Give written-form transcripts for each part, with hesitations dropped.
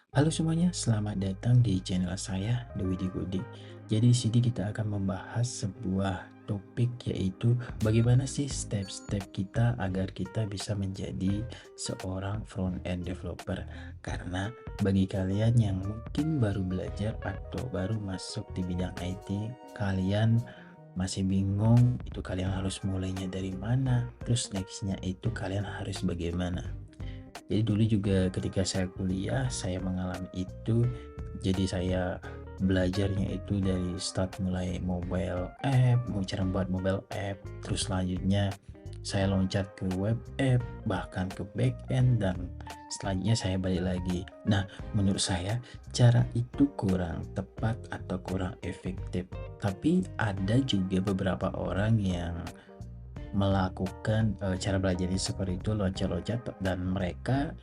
Halo semuanya, selamat datang di channel saya, Dewi Digudi. Jadi di sini kita akan membahas sebuah topik yaitu bagaimana sih step-step kita agar kita bisa menjadi seorang front-end developer. Karena bagi kalian yang mungkin baru belajar atau baru masuk di bidang IT, kalian masih bingung itu kalian harus mulainya dari mana, terus nextnya itu kalian harus bagaimana. Jadi dulu juga ketika saya kuliah, saya mengalami itu. Jadi saya belajarnya itu dari start mulai mobile app, mau cara buat mobile app, terus selanjutnya saya loncat ke web app, bahkan ke back end, dan selanjutnya saya balik lagi. Nah, menurut saya cara itu kurang tepat atau kurang efektif. Tapi ada juga beberapa orang yang melakukan cara belajarnya seperti itu, loncat-loncat, dan mereka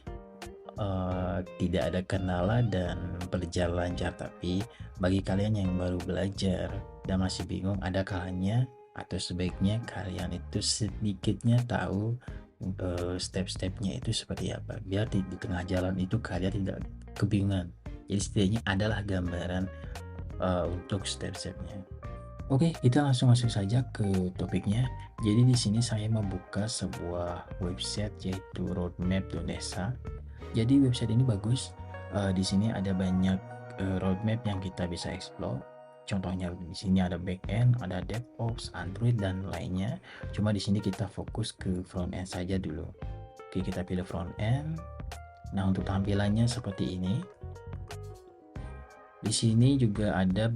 tidak ada kendala dan berjalan lancar. Tapi bagi kalian yang baru belajar dan masih bingung, ada kalanya atau sebaiknya kalian itu sedikitnya tahu step-stepnya itu seperti apa, biar di tengah jalan itu kalian tidak kebingungan. Jadi setidaknya adalah gambaran untuk step-stepnya. Oke, kita langsung masuk saja ke topiknya. Jadi di sini saya membuka sebuah website yaitu roadmap.desa. Jadi website ini bagus. Di sini ada banyak roadmap yang kita bisa explore. Contohnya di sini ada backend, ada DevOps, Android dan lainnya. Cuma di sini kita fokus ke front end saja dulu. Oke, kita pilih front end. Nah, untuk tampilannya seperti ini. Di sini juga ada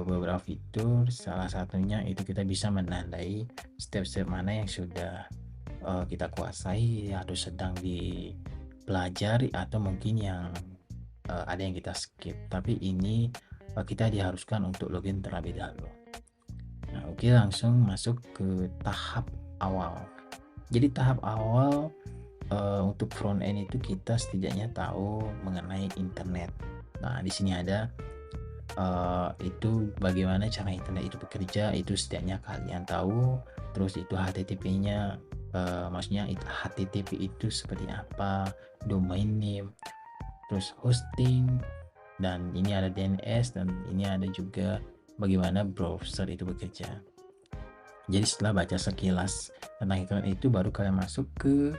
beberapa fitur, salah satunya itu kita bisa menandai step-step mana yang sudah kita kuasai atau sedang dipelajari, atau mungkin yang ada yang kita skip. Tapi ini kita diharuskan untuk login terlebih dahulu. Nah, oke, langsung masuk ke tahap awal. Jadi tahap awal untuk front end itu kita setidaknya tahu mengenai internet. Nah, di sini ada itu bagaimana cara internet itu bekerja, itu setidaknya kalian tahu. Terus itu HTTP-nya, maksudnya HTTP itu seperti apa, domain name, terus hosting, dan ini ada DNS, dan ini ada juga bagaimana browser itu bekerja. Jadi setelah baca sekilas tentang internet itu, baru kalian masuk ke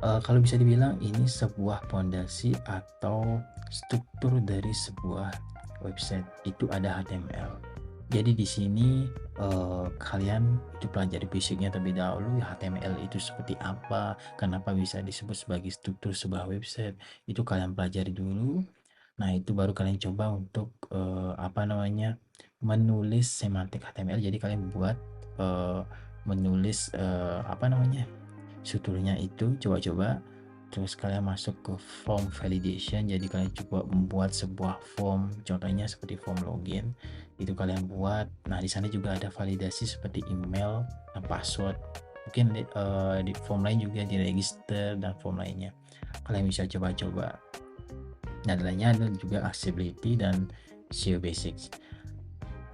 kalau bisa dibilang ini sebuah pondasi atau struktur dari sebuah website. Itu ada HTML. Jadi di sini kalian itu pelajari basicnya terlebih dahulu. HTML itu seperti apa, kenapa bisa disebut sebagai struktur sebuah website, itu kalian pelajari dulu. Nah, itu baru kalian coba untuk menulis semantik HTML. Jadi kalian buat menulis strukturnya itu, coba-coba. Terus kalian masuk ke form validation. Jadi kalian coba membuat sebuah form, contohnya seperti form login, itu kalian buat. Nah, di sana juga ada validasi seperti email dan password. Mungkin di form lain juga di register dan form lainnya kalian bisa coba-coba. Nah, lainnya ada juga accessibility dan SEO basics.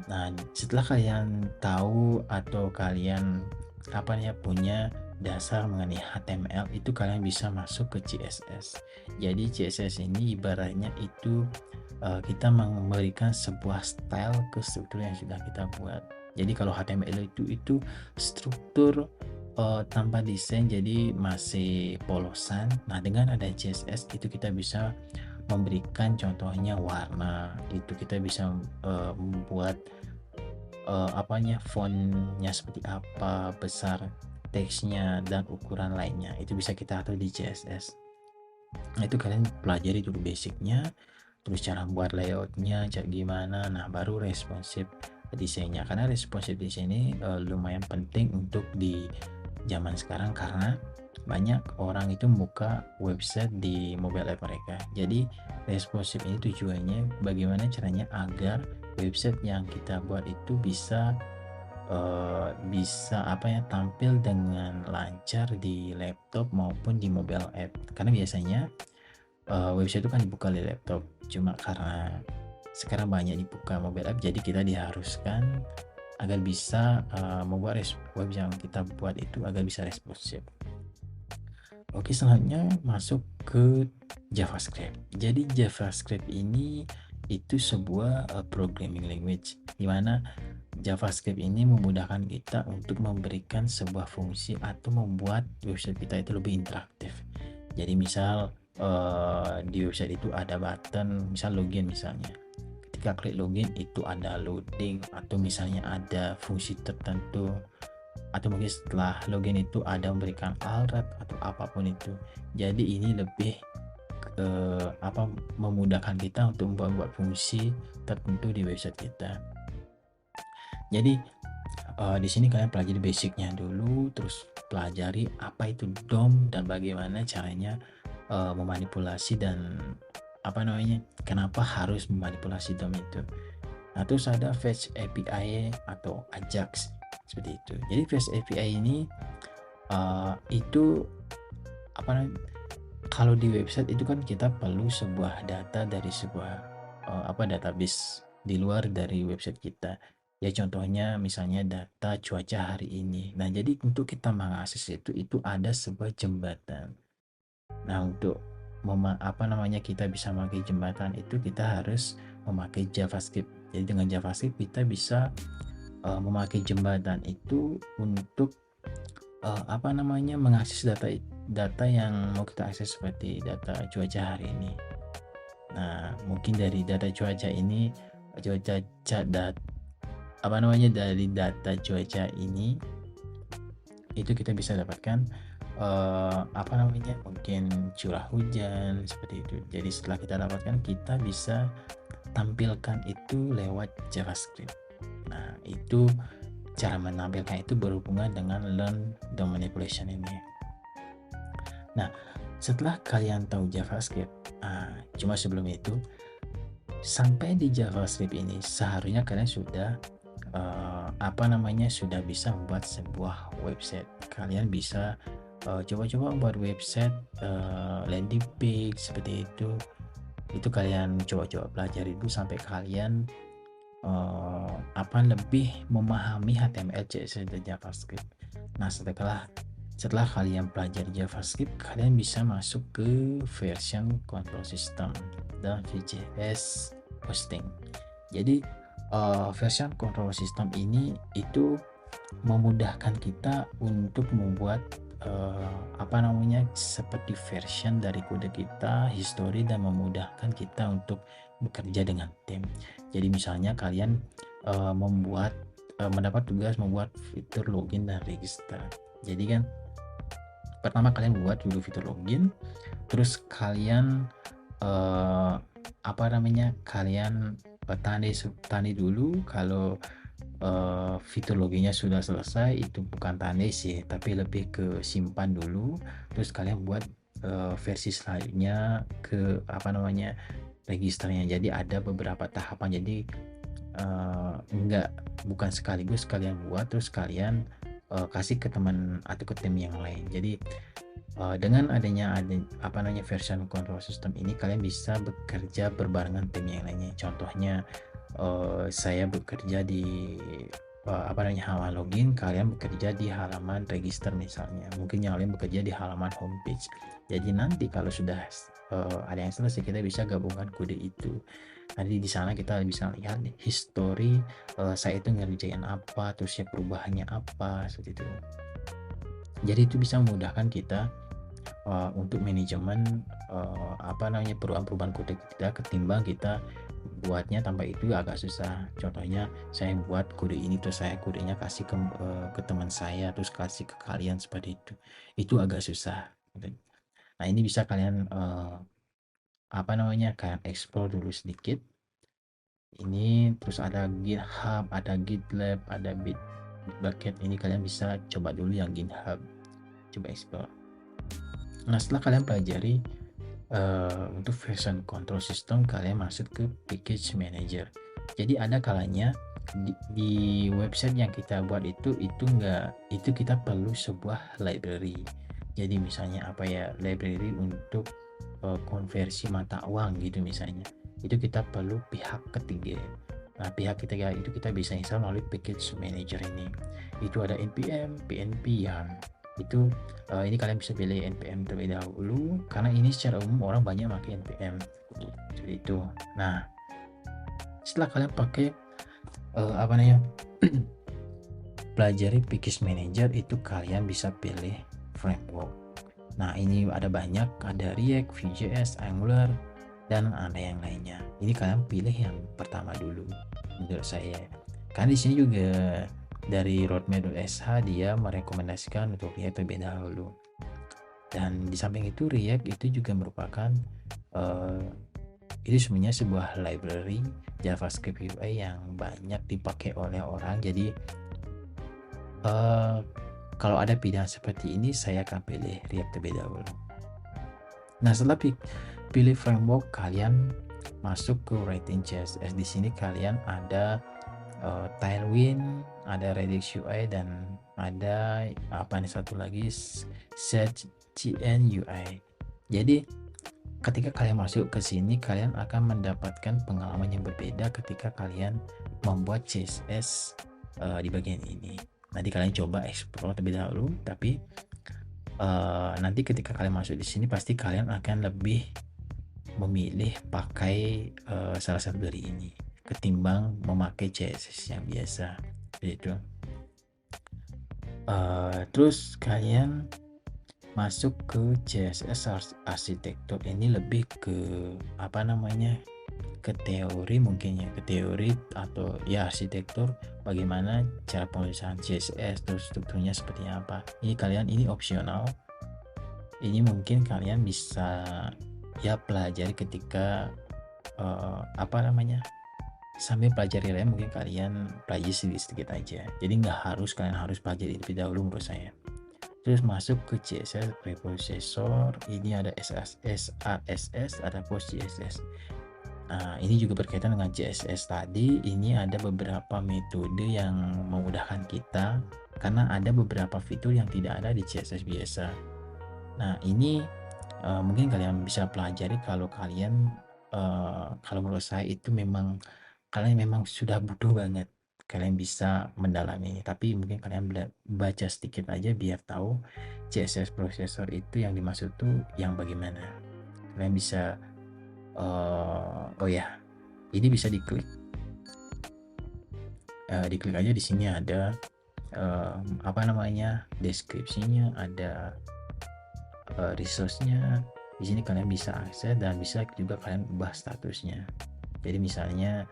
Nah, setelah kalian tahu atau kalian punya dasar mengenai HTML, itu kalian bisa masuk ke CSS. Jadi CSS ini ibaratnya itu kita memberikan sebuah style ke struktur yang sudah kita buat. Jadi kalau HTML itu struktur tanpa desain, jadi masih polosan. Nah, dengan ada CSS itu kita bisa memberikan contohnya warna, itu kita bisa membuat fontnya seperti apa, besar teksnya, dan ukuran lainnya itu bisa kita atur di CSS. Nah, itu kalian pelajari dulu basicnya, terus cara buat layoutnya cara gimana. Nah, baru responsive desainnya, karena responsive design ini lumayan penting untuk di zaman sekarang, karena banyak orang itu buka website di mobile app mereka. Jadi responsive ini tujuannya bagaimana caranya agar website yang kita buat itu bisa tampil dengan lancar di laptop maupun di mobile app. Karena biasanya website itu kan dibuka di laptop, cuma karena sekarang banyak dibuka mobile app, jadi kita diharuskan agar bisa membuat web yang kita buat itu agar bisa responsif. Oke, selanjutnya masuk ke JavaScript. Jadi JavaScript ini itu sebuah programming language di mana JavaScript ini memudahkan kita untuk memberikan sebuah fungsi atau membuat website kita itu lebih interaktif. Jadi misal di website itu ada button, misal login misalnya. Ketika klik login itu ada loading atau misalnya ada fungsi tertentu, atau mungkin setelah login itu ada memberikan alert atau apapun itu. Jadi ini lebih memudahkan kita untuk membuat fungsi tertentu di website kita. Jadi di sini kalian pelajari basicnya dulu, terus pelajari apa itu DOM dan bagaimana caranya memanipulasi dan kenapa harus memanipulasi DOM itu. Nah, terus ada Fetch API atau Ajax seperti itu. Jadi Fetch API ini itu kalau di website itu kan kita perlu sebuah data dari sebuah database di luar dari website kita. Ya contohnya misalnya data cuaca hari ini. Nah, jadi untuk kita mengakses itu ada sebuah jembatan. Nah, untuk kita bisa memakai jembatan itu kita harus memakai JavaScript. Jadi dengan JavaScript kita bisa memakai jembatan itu untuk mengakses data yang mau kita akses seperti data cuaca hari ini. Nah, mungkin dari data cuaca ini dari data cuaca ini itu kita bisa dapatkan mungkin curah hujan seperti itu. Jadi setelah kita dapatkan, kita bisa tampilkan itu lewat JavaScript. Nah, itu cara menampilkan itu berhubungan dengan learn DOM manipulation ini. Nah, setelah kalian tahu JavaScript, cuma sebelum itu, sampai di JavaScript ini seharusnya kalian sudah sudah bisa membuat sebuah website. Kalian bisa coba-coba membuat website landing page seperti itu. Itu kalian coba-coba pelajari dulu sampai kalian lebih memahami HTML, CSS dan JavaScript. Nah, setelah kalian pelajari JavaScript, kalian bisa masuk ke version control system dan VJS hosting. Jadi version control system ini itu memudahkan kita untuk membuat seperti version dari kode kita, history, dan memudahkan kita untuk bekerja dengan tim. Jadi misalnya kalian mendapat tugas membuat fitur login dan register. Jadi kan pertama kalian buat dulu fitur login, terus kalian kalian tandai dulu kalau fitur loginnya sudah selesai. Itu bukan tandai sih, tapi lebih ke simpan dulu, terus kalian buat versi selanjutnya ke registernya. Jadi ada beberapa tahapan, jadi bukan sekaligus kalian buat terus kalian kasih ke teman atau ke tim yang lain. Jadi dengan adanya version control system ini, kalian bisa bekerja berbarengan tim yang lainnya. Contohnya saya bekerja di halaman login, kalian bekerja di halaman register misalnya, mungkin yang lain bekerja di halaman homepage. Jadi nanti kalau sudah ada yang selesai, kita bisa gabungkan kode itu. Nanti di sana kita bisa lihat history saya itu ngerjain apa, terus ya perubahannya apa seperti itu. Jadi itu bisa memudahkan kita untuk manajemen perubahan-perubahan kode kita, ketimbang kita buatnya tanpa itu agak susah. Contohnya saya buat kode ini, terus saya kodenya kasih ke teman saya, terus kasih ke kalian seperti itu agak susah. Nah, ini bisa kalian kalian explore dulu sedikit ini. Terus ada GitHub, ada GitLab, ada Bitbucket. Ini kalian bisa coba dulu yang GitHub, coba explore. Nah, setelah kalian pelajari untuk version control system, kalian masuk ke package manager. Jadi ada kalanya di website yang kita buat itu kita perlu sebuah library. Jadi misalnya library untuk konversi mata uang gitu misalnya, itu kita perlu pihak ketiga. Nah, pihak ketiga itu kita bisa install melalui package manager ini. Itu ada npm, pnp, yarn. Itu ini kalian bisa pilih npm terlebih dahulu karena ini secara umum orang banyak pakai npm seperti itu. Nah, setelah kalian pakai apa namanya pelajari Package Manager, itu kalian bisa pilih framework. Nah, ini ada banyak, ada React, Vue.js, Angular, dan ada yang lainnya. Ini kalian pilih yang pertama dulu menurut saya. Karena di sini juga dari roadmap.sh dia merekomendasikan untuk React terlebih dahulu. Dan di samping itu React itu juga merupakan itu sebenarnya sebuah library JavaScript UI yang banyak dipakai oleh orang. Jadi kalau ada pilihan seperti ini, saya akan pilih React terlebih dahulu. Nah, setelah pilih framework, kalian masuk ke Writing CSS. Di sini kalian ada Tailwind, ada Redux UI, dan ada apa nih satu lagi, ZGN UI. Jadi ketika kalian masuk ke sini, kalian akan mendapatkan pengalaman yang berbeda ketika kalian membuat CSS di bagian ini. Nanti kalian coba explore terlebih dahulu, tapi nanti ketika kalian masuk di sini pasti kalian akan lebih memilih pakai salah satu dari ini ketimbang memakai CSS yang biasa gitu. Terus kalian masuk ke CSS arsitektur. Ini lebih ke apa namanya, ke teori mungkin ya, ke teori atau ya arsitektur, bagaimana cara penulisan CSS, terus strukturnya seperti apa. Ini opsional. Ini mungkin kalian bisa ya pelajari ketika apa namanya, sambil pelajari lain mungkin kalian pelajari sedikit-sedikit aja. Jadi kalian harus pelajari lebih dahulu menurut saya. Terus masuk ke CSS preprocessor. Ini ada SASS, ada PostCSS. Nah, ini juga berkaitan dengan CSS tadi. Ini ada beberapa metode yang memudahkan kita karena ada beberapa fitur yang tidak ada di CSS biasa. Nah, ini mungkin kalian bisa pelajari kalau kalian kalau menurut saya itu memang kalian memang sudah butuh banget, kalian bisa mendalami. Tapi mungkin kalian baca sedikit aja biar tahu CSS processor itu yang dimaksud tuh yang bagaimana. Kalian bisa oh ya, ini bisa diklik aja. Di sini ada apa namanya, deskripsinya, ada resource-nya. Di sini kalian bisa akses dan bisa juga kalian ubah statusnya. Jadi misalnya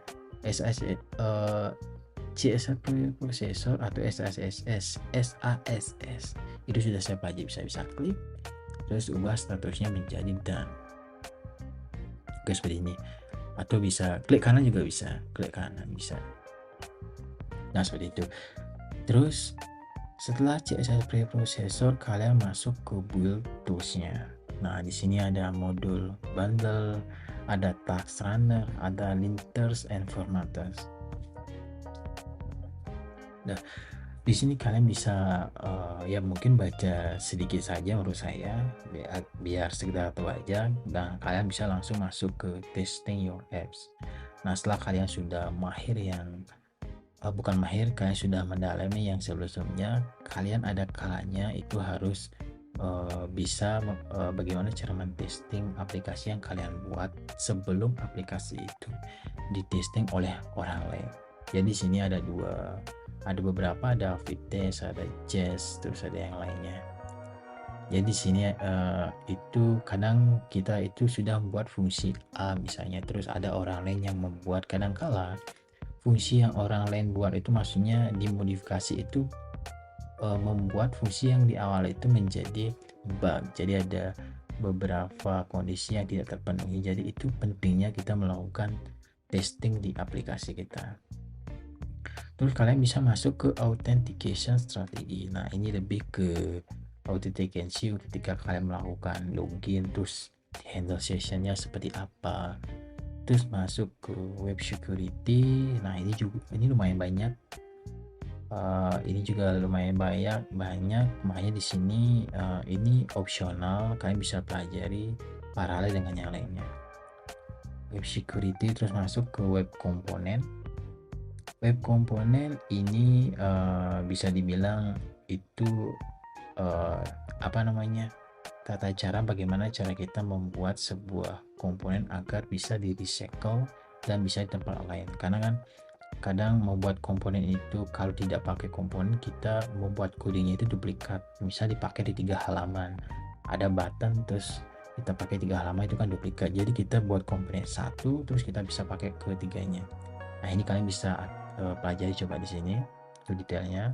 CSS processor atau SASS itu sudah saya pelajari, bisa klik terus ubah statusnya menjadi done. Oke, seperti ini. Atau bisa klik kanan juga bisa, klik kanan bisa. Nah, seperti itu. Terus setelah CSS preprocessor, kalian masuk ke build tools-nya. Nah, di sini ada modul bundle, ada task runner, ada linters and formatters. Nah, di sini kalian bisa ya mungkin baca sedikit saja menurut saya biar sekedar tahu aja, dan kalian bisa langsung masuk ke testing your apps. Nah, setelah kalian sudah mahir yang bukan mahir, kalian sudah mendalami yang sebelumnya, kalian ada kalanya itu harus bisa bagaimana cara mentesting aplikasi yang kalian buat sebelum aplikasi itu ditesting oleh orang lain. Jadi di sini ada beberapa, ada Vitesse, ada Jazz, terus ada yang lainnya. Jadi di sini itu kadang kita itu sudah membuat fungsi A misalnya, terus ada orang lain yang membuat. Kadangkala fungsi yang orang lain buat itu maksudnya dimodifikasi itu membuat fungsi yang di awal itu menjadi bug. Jadi ada beberapa kondisi yang tidak terpenuhi. Jadi itu pentingnya kita melakukan testing di aplikasi kita. Terus kalian bisa masuk ke authentication strategy. Nah, ini lebih ke authentication ketika kalian melakukan login, terus handle sessionnya seperti apa. Terus masuk ke web security. Nah, ini lumayan banyak. Ini juga lumayan banyak. Makanya di sini ini opsional, kalian bisa pelajari paralel dengan yang lainnya. Web security, terus masuk ke web komponen. Web komponen ini bisa dibilang itu eh, apa namanya, tata cara bagaimana cara kita membuat sebuah komponen agar bisa di recycle dan bisa di tempat lain. Karena kan kadang membuat komponen itu kalau tidak pakai komponen, kita membuat kodenya itu duplikat, misal dipakai di 3 halaman, ada button terus kita pakai 3 halaman, itu kan duplikat. Jadi kita buat komponen satu terus kita bisa pakai ketiganya. Nah ini kalian bisa pelajari coba di sini itu detailnya.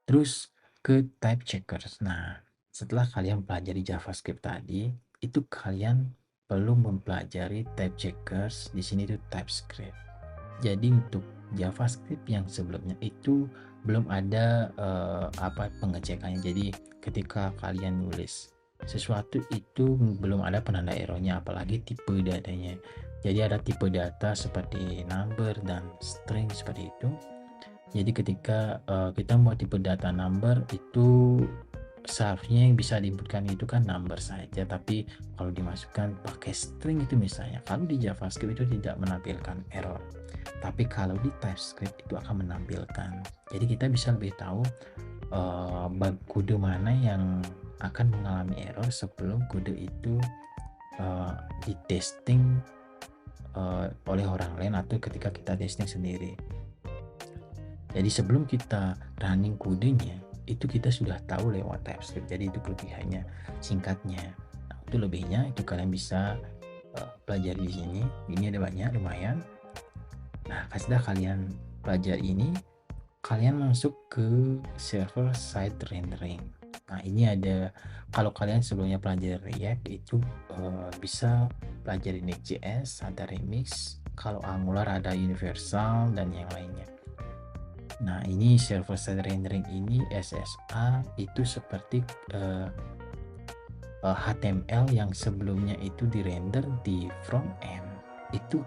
Terus ke type checkers. Nah setelah kalian pelajari JavaScript tadi, itu kalian perlu mempelajari type checkers. Di sini itu TypeScript. Jadi untuk JavaScript yang sebelumnya itu belum ada pengecekannya. Jadi ketika kalian nulis sesuatu itu belum ada penanda errornya, apalagi tipe datanya. Jadi ada tipe data seperti number dan string seperti itu. Jadi ketika kita mau tipe data number, itu seharusnya yang bisa diinputkan itu kan number saja, tapi kalau dimasukkan pakai string itu misalnya, kalau di JavaScript itu tidak menampilkan error, tapi kalau di TypeScript itu akan menampilkan. Jadi kita bisa lebih tahu kode mana yang akan mengalami error sebelum kode itu di testing oleh orang lain atau ketika kita testing sendiri. Jadi sebelum kita running kodenya, itu kita sudah tahu lewat TypeScript. Jadi itu kelebihannya, singkatnya. Nah, itu lebihnya itu kalian bisa pelajari di sini. Ini ada banyak, lumayan. Nah, setelah kalian pelajari ini, kalian masuk ke server side rendering. Nah, ini ada, kalau kalian sebelumnya pelajari React itu bisa pelajari Next.js, ada Remix. Kalau Angular ada Universal dan yang lainnya. Nah ini server side rendering ini SSA itu seperti HTML yang sebelumnya itu dirender di front end, itu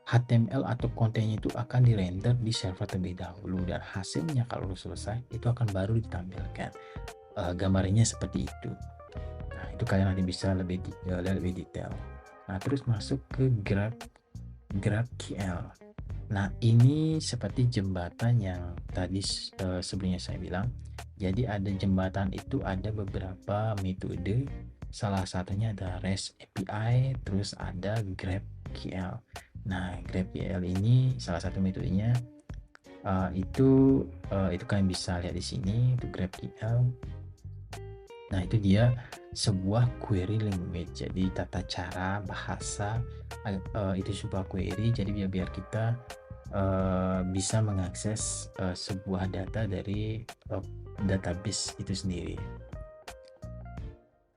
HTML atau kontennya itu akan dirender di server terlebih dahulu, dan hasilnya kalau selesai itu akan baru ditampilkan gambarnya seperti itu. Nah itu kalian nanti bisa lebih detail. Nah terus masuk ke GraphQL. Nah ini seperti jembatan yang tadi sebelumnya saya bilang. Jadi ada jembatan itu ada beberapa metode, salah satunya ada REST API, terus ada GraphQL. Nah GraphQL ini salah satu metodenya itu kalian bisa lihat di sini, itu GraphQL. Nah itu dia sebuah query language, jadi tata cara bahasa itu sebuah query. Jadi biar kita bisa mengakses sebuah data dari database itu sendiri.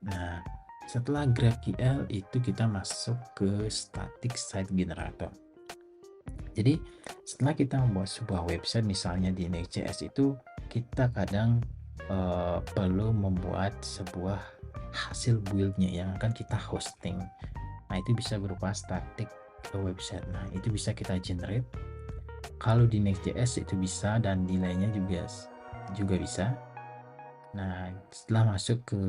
Nah setelah GraphQL itu kita masuk ke static site generator. Jadi setelah kita membuat sebuah website misalnya di Next.js itu, kita kadang perlu membuat sebuah hasil buildnya yang akan kita hosting. Nah itu bisa berupa static website. Nah itu bisa kita generate. Kalau di Next.js itu bisa, dan di lainnya juga bisa. Nah setelah masuk ke,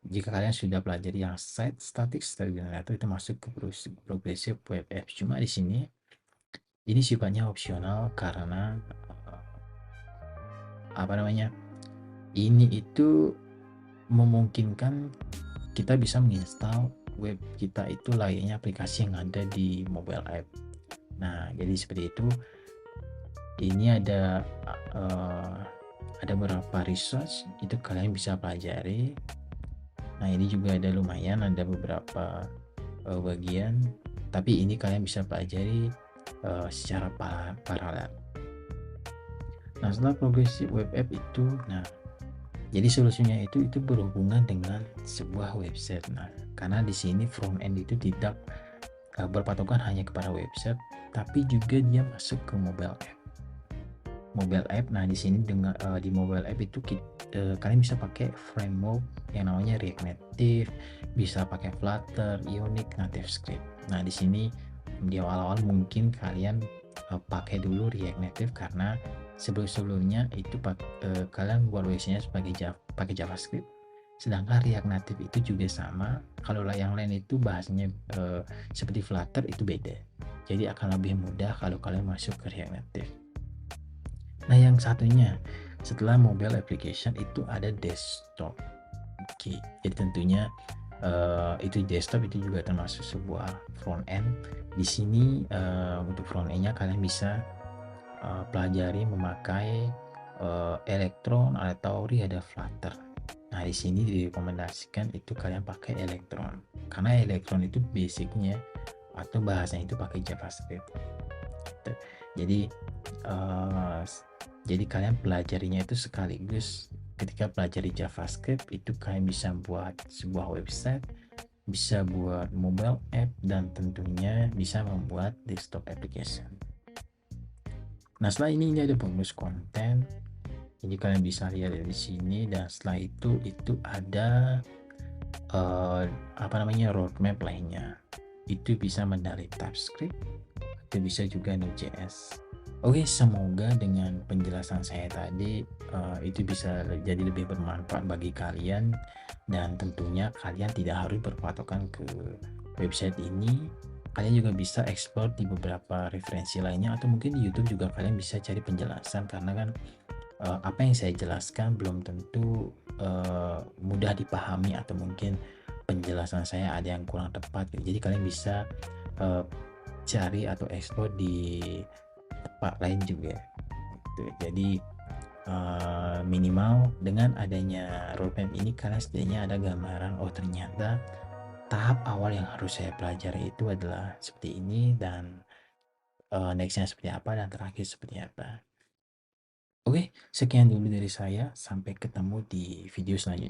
jika kalian sudah pelajari yang static site generator, itu masuk ke progressive web apps. Cuma di sini ini sifatnya opsional karena ini itu memungkinkan kita bisa menginstal web kita itu layaknya aplikasi yang ada di mobile app. Nah jadi seperti itu. Ini ada beberapa resource itu kalian bisa pelajari. Nah ini juga ada lumayan, ada beberapa bagian, tapi ini kalian bisa pelajari secara paralel. Nah setelah progressive web app itu, nah jadi solusinya itu berhubungan dengan sebuah website. Nah karena di sini front end itu tidak berpatokan hanya kepada website, tapi juga dia masuk ke mobile app. Nah di sini dengan di mobile app itu kalian bisa pakai framework yang namanya React Native, bisa pakai Flutter, Ionic, TypeScript. Nah di sini di awal-awal mungkin kalian pakai dulu React Native karena sebelumnya itu kalian buat websitenya pakai JavaScript, sedangkan React Native itu juga sama. Kalau yang lain itu bahasanya seperti Flutter itu beda, jadi akan lebih mudah kalau kalian masuk ke React Native. Nah, yang satunya setelah mobile application itu ada desktop. Oke, jadi tentunya itu desktop itu juga termasuk sebuah front end. Di sini untuk front end-nya kalian bisa pelajari memakai Electron atau ada Flutter. Nah, di sini direkomendasikan itu kalian pakai Electron karena Electron itu basicnya atau bahasanya itu pakai JavaScript. Gitu. Jadi uh, jadi kalian pelajarinya itu sekaligus. Ketika pelajari JavaScript itu kalian bisa buat sebuah website, bisa buat mobile app, dan tentunya bisa membuat desktop application. Nah, setelah ini ada bonus konten. Jadi kalian bisa lihat dari sini, dan setelah itu ada apa namanya, roadmap lainnya. Itu bisa mendalih TypeScript, itu bisa juga Node.js. Oke, semoga dengan penjelasan saya tadi itu bisa jadi lebih bermanfaat bagi kalian, dan tentunya kalian tidak harus berpatokan ke website ini. Kalian juga bisa explore di beberapa referensi lainnya, atau mungkin di YouTube juga kalian bisa cari penjelasan, karena kan apa yang saya jelaskan belum tentu mudah dipahami, atau mungkin penjelasan saya ada yang kurang tepat. Jadi kalian bisa cari atau explore di tempat lain juga. Jadi minimal dengan adanya roadmap ini kalian setidaknya ada gambaran, oh ternyata tahap awal yang harus saya pelajari itu adalah seperti ini, dan nextnya seperti apa, dan terakhir seperti apa. Oke, sekian dulu dari saya. Sampai ketemu di video selanjutnya.